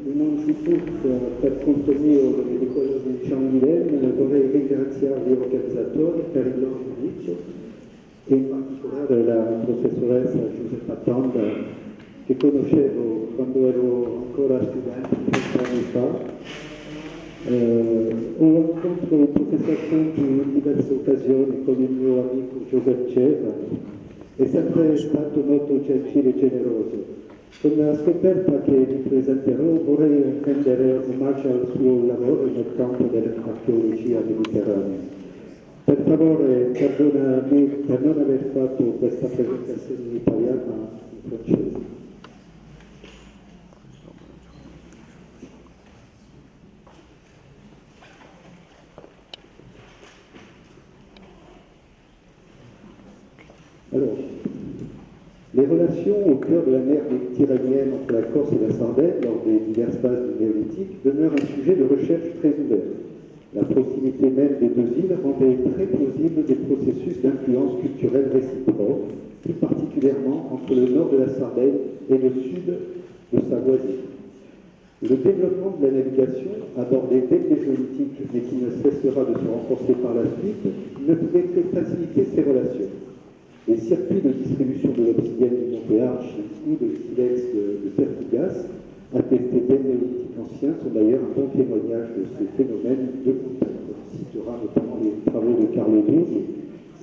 innanzitutto per conto mio e di quello di Jean Guilaine vorrei ringraziare gli organizzatori per il loro giudizio e in particolare la professoressa Giuseppa Tonda che conoscevo quando ero ancora studente 30 anni fa. Ho incontrato il professor Conti in diverse occasioni con il mio amico Joseph Ceva, è sempre stato molto gentile e generoso. Con la scoperta che vi presenterò vorrei rendere omaggio al suo lavoro nel campo dell'archeologia mediterranea. Per favore, perdonami per non aver fatto questa presentazione in italiano ma in francese. Alors, les relations au cœur de la mer méditerranéenne entre la Corse et la Sardaigne lors des diverses phases du néolithique demeurent un sujet de recherche très ouvert. La proximité même des deux îles rendait très plausible des processus d'influence culturelle réciproque, plus particulièrement entre le nord de la Sardaigne et le sud de sa voisine. Le développement de la navigation, abordé dès le Mésolithique mais qui ne cessera de se renforcer par la suite, ne pouvait que faciliter ces relations. Les circuits de distribution de l'obsidienne du Monte Arche ou de silex de Pertigas, attestés dès le Néolithique ancien, sont d'ailleurs un bon témoignage de ce phénomène de contact. On citera notamment les travaux de Carlo XII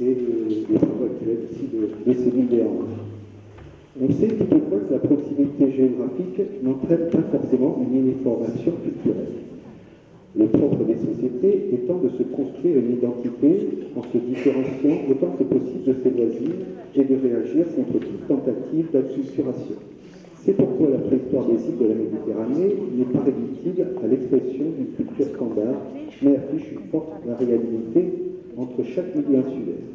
et les travaux actuels aussi de Céline Béange. On sait toutefois que la proximité géographique n'entraîne pas forcément une uniformation culturelle. Le propre des sociétés étant de se construire une identité en se différenciant autant que possible de ses voisines et de réagir contre toute tentative d'acculturation. C'est pourquoi la préhistoire des îles de la Méditerranée n'est pas réductible à l'expression d'une culture standard, mais affiche une forte variabilité entre chaque milieu insulaire.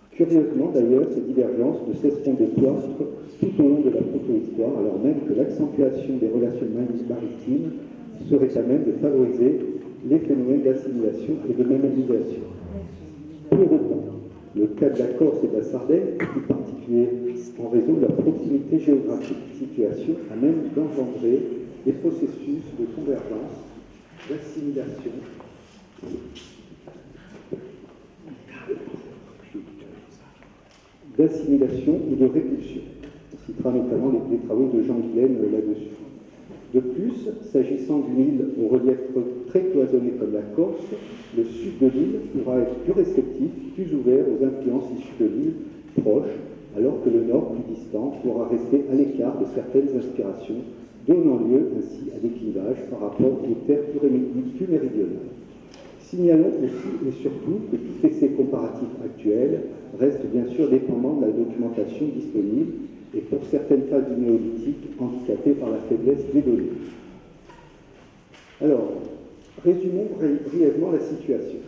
Curieusement d'ailleurs, ces divergences ne cesseront de croître tout au long de la protohistoire, alors même que l'accentuation des relations maritimes serait à même de favoriser les phénomènes d'assimilation et de mémorisation. Pour autant, le cas de la Corse et de la Sardaigne est plus particulier en raison de leur proximité géographique, situation à même d'engendrer des processus de convergence, d'assimilation, ou de répulsion. On citera notamment les travaux de Jean Guilaine là-dessus. De plus, s'agissant d'une île au relief très cloisonné comme la Corse, le sud de l'île pourra être plus réceptif, plus ouvert aux influences issues de l'île proche, alors que le nord, plus distant, pourra rester à l'écart de certaines inspirations, donnant lieu ainsi à des clivages par rapport aux terres plus méridionales. Signalons aussi et surtout que tout essai comparatif actuel reste bien sûr dépendant de la documentation disponible et pour certaines phases du néolithique handicapées par la faiblesse des données. Alors, résumons brièvement la situation.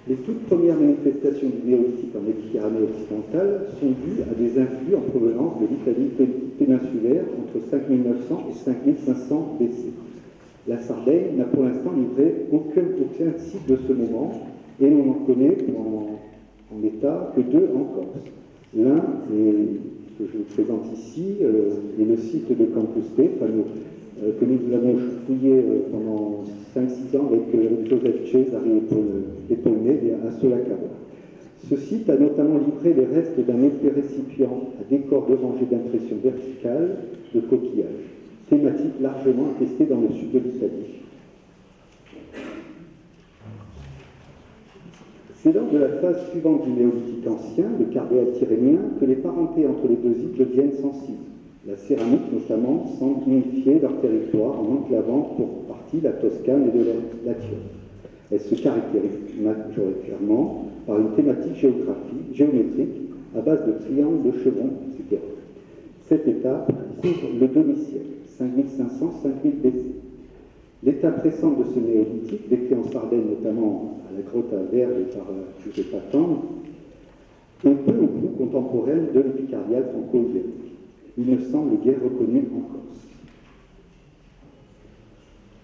Les toutes premières manifestations du néolithique en Méditerranée occidentale sont dues à des influx en provenance de l'Italie péninsulaire entre 5900 et 5500 BC. La Sardaigne n'a pour l'instant livré aucun site de ce moment et on n'en connaît en état que deux en Corse. L'un, que je vous présente ici, est le site de Campus Stefano, que nous avons fouillé pendant 5-6 ans avec Joseph Cesari et Paulné à Solacaba. Ce site a notamment livré les restes d'un épais récipient à décor de rangées d'impression verticale de coquillages, thématique largement attestée dans le sud de l'Italie. C'est lors de la phase suivante du néolithique ancien, le Carbéate tyrrhénien, que les parentés entre les deux îles deviennent sensibles. La céramique, notamment, semble unifier leur territoire en enclavant pour partie la Toscane et de la Latium. Elle se caractérise majoritairement par une thématique géométrique à base de triangles, de chevrons, etc. Cette étape couvre le demi-siècle, 5500-5000 BC. L'étape récente de ce néolithique, décrit en Sardaigne notamment à la grotte à Verge par Giuseppe Tanda, est peu ou prou contemporaine de l'épicardial franco-ibérique. Il ne semble guère reconnu en Corse.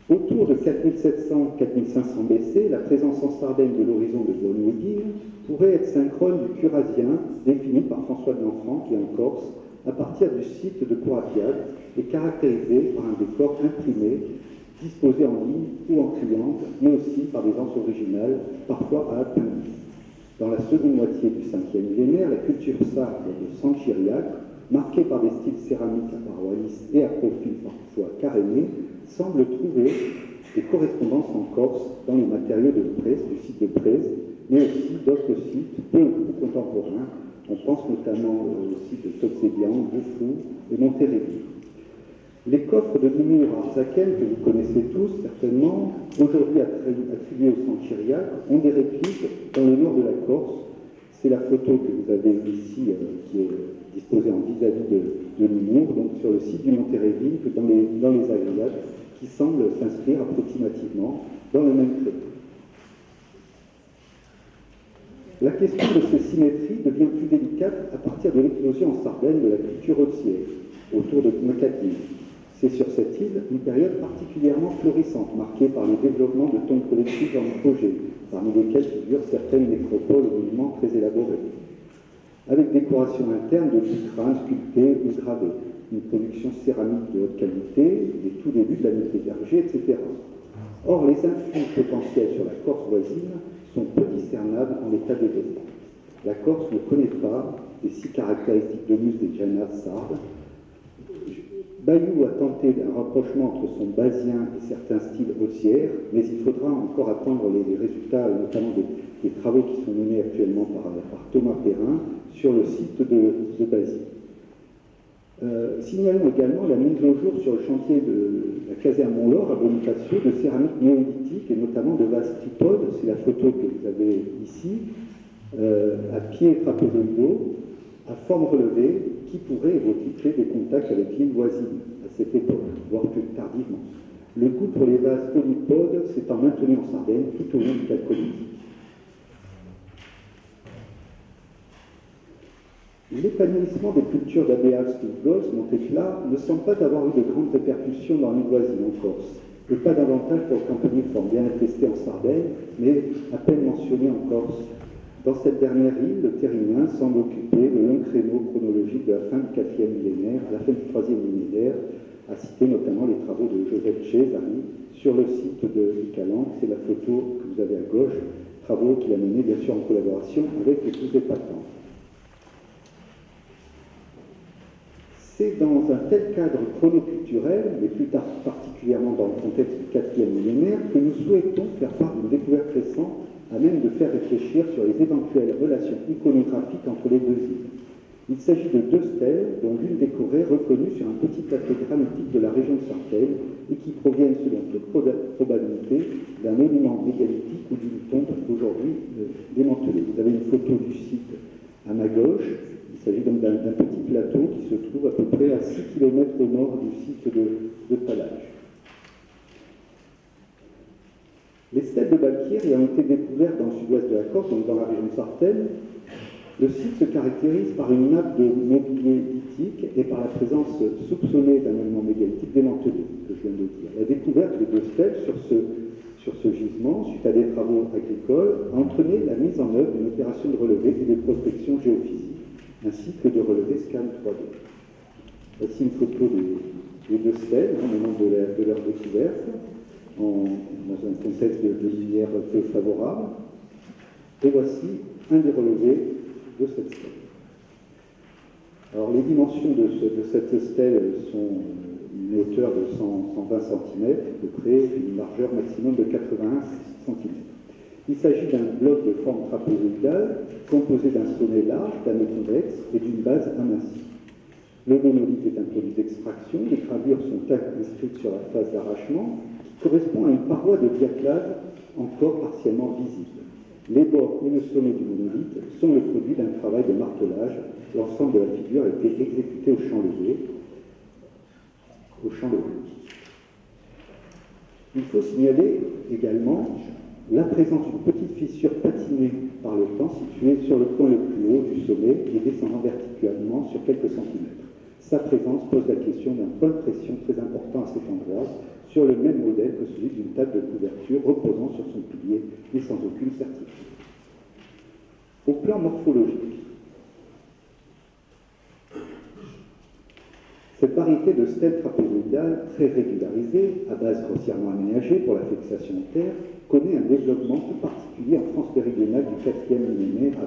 Autour de 4700-4500 BC, la présence en Sardaigne de l'horizon de Bonwedil pourrait être synchrone du Curazien défini par François de Lanfranc qui en Corse à partir du site de Courrapiad et caractérisé par un décor imprimé, disposé en ligne ou en triangle, mais aussi par des anses originales, parfois à appendices. Dans la seconde moitié du 5e millénaire, la culture sarde de San Chiriac, marquée par des styles céramiques à parois lisses et à profil parfois carénés, semble trouver des correspondances en Corse dans les matériaux de Prez, du site de Prez, mais aussi d'autres sites peu ou prou contemporains. On pense notamment au site de Tozébian, Boufou et Montérégie. Les coffres de Limour Arzaken, que vous connaissez tous certainement, aujourd'hui attribués au San Chiriac, ont des répliques dans le nord de la Corse. C'est la photo que vous avez ici, qui est disposée en vis-à-vis de Limour, donc sur le site du Montérégie, que dans les Agriades, qui semble s'inscrire approximativement dans le même trait. La question de ces symétries devient plus délicate à partir de l'éclosion en Sardaigne de la culture hôtière, autour de Makatine. C'est sur cette île une période particulièrement florissante, marquée par le développement de tombes collectives en projet, parmi lesquelles figurent certaines nécropoles aux monuments très élaborés, avec décoration interne de vitrains sculptés ou gravés, une production céramique de haute qualité, des tout débuts de la métallurgie, etc. Or, les influx potentiels sur la Corse voisine sont peu discernables en état de développement. La Corse ne connaît pas les 6 caractéristiques de muse des Janas sardes. Bayou a tenté un rapprochement entre son basien et certains styles haussières, mais il faudra encore attendre les résultats, notamment des travaux qui sont menés actuellement par Thomas Perrin sur le site de Basile. Signalons également la mise au jour sur le chantier de la caserne Mont-Laure à Bonifacio de céramique néolithique et notamment de vases tripodes, c'est la photo que vous avez ici, à pieds trapézoïdaux, à forme relevée, qui pourrait évoquer des contacts avec l'île voisine à cette époque, voire plus tardivement. Le goût pour les vases polypodes s'étant maintenu en Sardaigne tout au long du Calcolithique. L'épanouissement des cultures d'Abéas, Gols, Montéclat ne semble pas avoir eu de grandes répercussions dans l'île voisine en Corse, et pas davantage pour le campaniforme, bien attesté en Sardaigne, mais à peine mentionné en Corse. Dans cette dernière île, le Terrien semble occuper le long créneau chronologique de la fin du 4e millénaire à la fin du 3e millénaire, à citer notamment les travaux de Joseph Cesari sur le site de Calanque. C'est la photo que vous avez à gauche, travaux qu'il a menés bien sûr en collaboration avec les tous épatants. C'est dans un tel cadre chronoculturel, mais plus tard particulièrement dans le contexte du 4e millénaire, que nous souhaitons faire part d'une découverte récente à même de faire réfléchir sur les éventuelles relations iconographiques entre les deux îles. Il s'agit de 2 stèles, dont l'une décorée reconnue sur un petit plateau granitique de la région de Sartène et qui proviennent, selon toute probabilité, d'un monument mégalithique ou d'une tombe aujourd'hui démantelée. Vous avez une photo du site à ma gauche. Il s'agit donc d'un petit plateau qui se trouve à peu près à 6 km au nord du site de Palage. Les stèles de Balkir ayant été découvertes dans le sud-ouest de la Corse, donc dans la région de Sartène, le site se caractérise par une nappe de mobilier lithique et par la présence soupçonnée d'un élément mégalithique démantelé, que je viens de dire. La découverte des 2 stèles sur ce gisement, suite à des travaux agricoles, a entraîné la mise en œuvre d'une opération de relevé et de prospection géophysique, ainsi que de relevé scan 3D. Voici une photo des 2 stèles au moment de leur découverte, dans un contexte de lumière peu favorable. Et voici un des relevés de cette stèle. Alors les dimensions de cette stèle sont une hauteur de 120 cm de près et une largeur maximum de 81 cm. Il s'agit d'un bloc de forme trapézoïdale composé d'un sommet large, d'anneau convexe et d'une base amincie. Le monolithe est un produit d'extraction, les gravures sont inscrites sur la phase d'arrachement qui correspond à une paroi de diaplage encore partiellement visible. Les bords et le sommet du monolithe sont le produit d'un travail de martelage. L'ensemble de la figure a été exécuté au champ levé. Il faut signaler également la présence d'une petite fissure patinée par le temps située sur le point le plus haut du sommet et descendant verticalement sur quelques centimètres. Sa présence pose la question d'un point de pression très important à cet endroit, sur le même modèle que celui d'une table de couverture reposant sur son pilier et sans aucune certitude. Au plan morphologique, Cette variété de stèles trapézoïdales, très régularisée, à base grossièrement aménagée pour la fixation de terre, connaît un développement tout particulier en France méridionale du 4e millénaire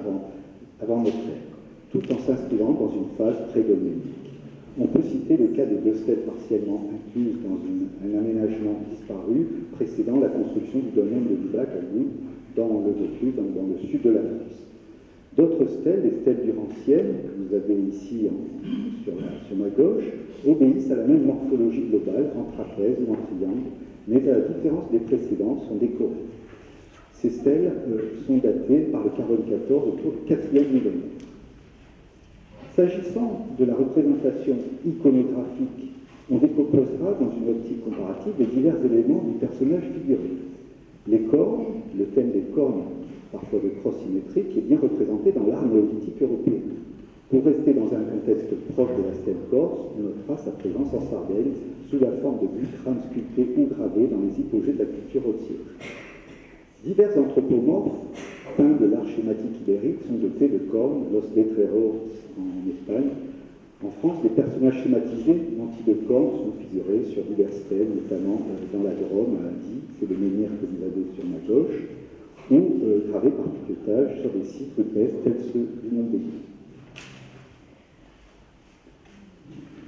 avant notre ère, tout en s'inscrivant dans une phase prédominique. On peut citer le cas des deux stèles partiellement incluses dans un aménagement disparu précédant la construction du domaine de Lubac à Lyon, dans le Vaucluse, dans le sud de la France. D'autres stèles, les stèles durantiennes, que vous avez ici sur ma gauche, obéissent à la même morphologie globale, en trapèze ou en triangle, mais à la différence des précédentes, sont décorées. Ces stèles sont datées par le carbone 14 autour du 4e millénaire. S'agissant de la représentation iconographique, on décomposera dans une optique comparative les divers éléments du personnage figuré. Les cornes, le thème des cornes, parfois de crosse symétrique, est bien représenté dans l'art néolithique européen. Pour rester dans un contexte proche de la stèle corse, on notera sa présence en Sardaigne sous la forme de butrames sculptés ou gravés dans les hypogées de la culture hôtière. Divers anthropomorphes peints de l'art schématique ibérique sont dotés de cornes, los letreros en Espagne. En France, les personnages schématisés nantis de cornes sont figurés sur diverses stèles, notamment dans la Drôme, à Die, c'est le menhir que vous avez sur ma gauche, ou gravés par piquetage sur des sites rupestres tels ceux du Mont-Bélier.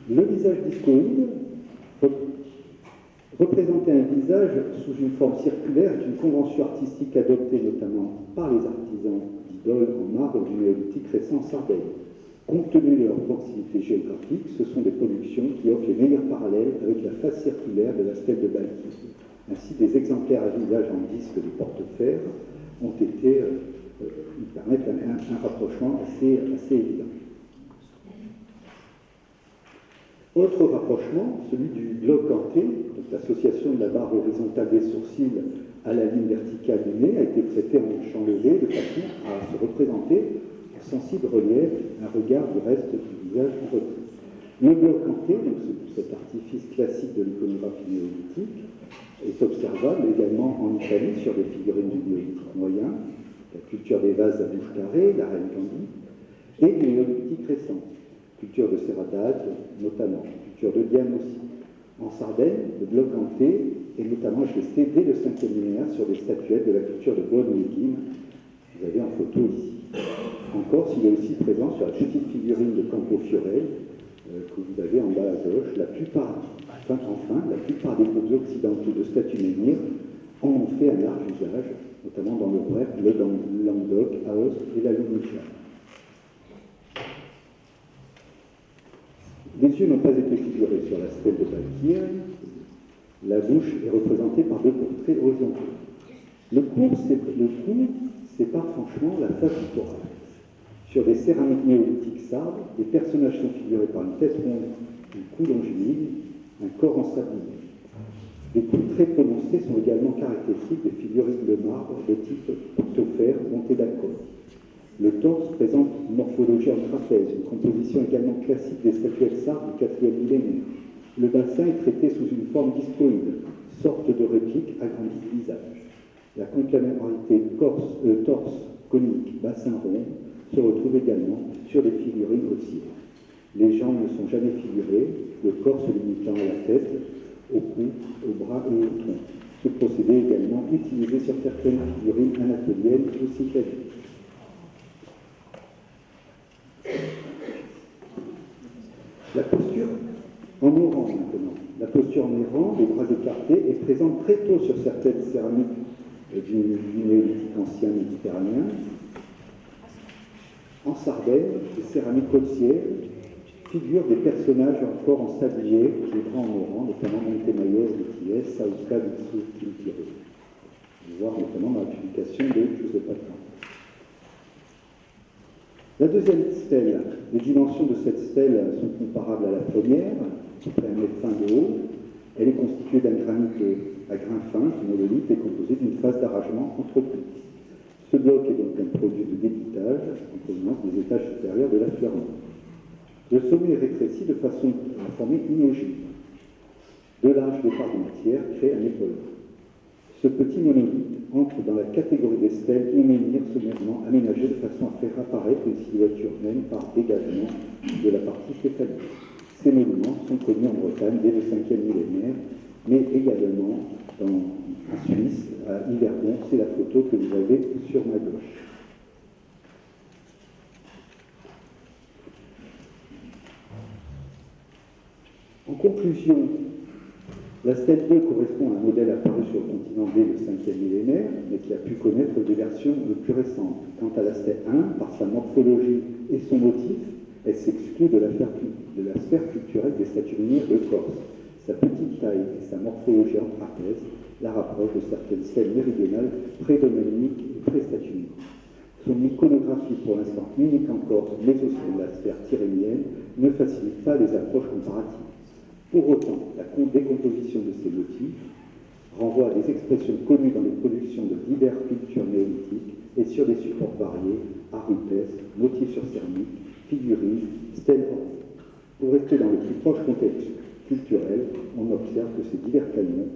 Le visage discoïde représenter un visage sous une forme circulaire est une convention artistique adoptée notamment par les artisans d'idoles en marbre du néolithique récent en Sardaigne. Compte tenu de leur proximité géographique, ce sont des productions qui offrent les meilleurs parallèles avec la face circulaire de la stèle de Balkis. Ainsi, des exemplaires à visage en disque de porte-fer ont été, ils permettent un rapprochement assez évident. Autre rapprochement, celui du globe ganté, donc l'association de la barre horizontale des sourcils à la ligne verticale du nez, a été traitée en champ levé de façon à se représenter en sensible relief un regard du reste du visage en retrait. Le globe ganté, donc cet artifice classique de l'iconographie néolithique, est observable également en Italie sur des figurines du néolithique moyen, la culture des vases à bouche carrée, la reine Candide, et du néolithique récent. Culture de Serradade, notamment, culture de Diane aussi. En Sardaigne, le bloc ganté est notamment attesté dès le 5e millénaire sur des statuettes de la culture de Bonne-Léguine, vous avez en photo ici. En Corse, il est aussi présent sur la petite figurine de Campo Fiorel, que vous avez en bas à gauche. La plupart des groupes occidentaux de statues menhirs en ont fait un large usage, notamment dans le Bref, le Languedoc, Aoste et la Louvière. Les yeux n'ont pas été figurés sur la stèle de Balkir. La bouche est représentée par deux portraits horizontaux. Le cou sépare franchement la face du thorax. Sur des céramiques néolithiques sardes, les personnages sont figurés par une tête ronde, un cou longiligne, un corps en sablier. Les coups très prononcés sont également caractéristiques des figurines de marbre de type portofère montées d'alcool. Le torse présente une morphologie en trapèze, une composition également classique des statuettes sardes du 4e millénaire. Le bassin est traité sous une forme discoïde, sorte de réplique agrandie du visage. La complémentarité torse conique, bassin rond se retrouve également sur les figurines haussières. Les jambes ne sont jamais figurées, le corps se limitant à la tête, au cou, au bras et au tronc. Ce procédé est également utilisé sur certaines figurines anatoliennes ou cycladiques. La posture en mourant maintenant. La posture en mourant, les bras écartés, est présente très tôt sur certaines céramiques du néolithique ancien méditerranéen. En Sardaigne, les céramiques côtières figurent des personnages encore en sablier, les bras en mourant, notamment Montemayor de Thiès, Saouska de Tintiro. On va voir notamment dans la publication de Joseph Patin. La deuxième stèle, les dimensions de cette stèle sont comparables à la première, à peu près 1 mètre fin de haut. Elle est constituée d'un granit à grain fin, ce monolithe est composé d'une phase d'arrangement anthropique. Ce bloc est donc un produit de débitage en provenance des étages supérieurs de l'affleurement. Le sommet est rétréci de façon à former une ogive. Deux larges départs de matière créent un épauleur. Ce petit monolithe entre dans la catégorie des stèles ou menhirs sommairement aménagés de façon à faire apparaître une silhouette urbaine par dégagement de la partie céphalique. Ces monuments sont connus en Bretagne dès le 5e millénaire, mais également en Suisse, à Yverdon. C'est la photo que vous avez sur ma gauche. En conclusion, la stèle 2 correspond à un modèle apparu sur le continent dès le 5e millénaire, mais qui a pu connaître des versions plus récentes. Quant à la stèle 1, par sa morphologie et son motif, elle s'exclut de la sphère culturelle des statues minières de Corse. Sa petite taille et sa morphologie en trapèze la rapprochent de certaines stèles méridionales pré-domaniques et pré-statuiniques. Son iconographie, pour l'instant unique en Corse, mais aussi dans la sphère tyrénienne, ne facilite pas les approches comparatives. Pour autant, la décomposition de ces motifs renvoie à des expressions connues dans les productions de diverses cultures néolithiques et sur des supports variés, art rupestre, motifs sur céramique, figurines, stèles ornées. Pour rester dans le plus proche contexte culturel, on observe que ces divers canons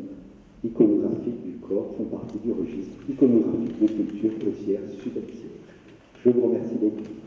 iconographiques du corps font partie du registre iconographique des cultures haussières sud-axiales. Je vous remercie beaucoup.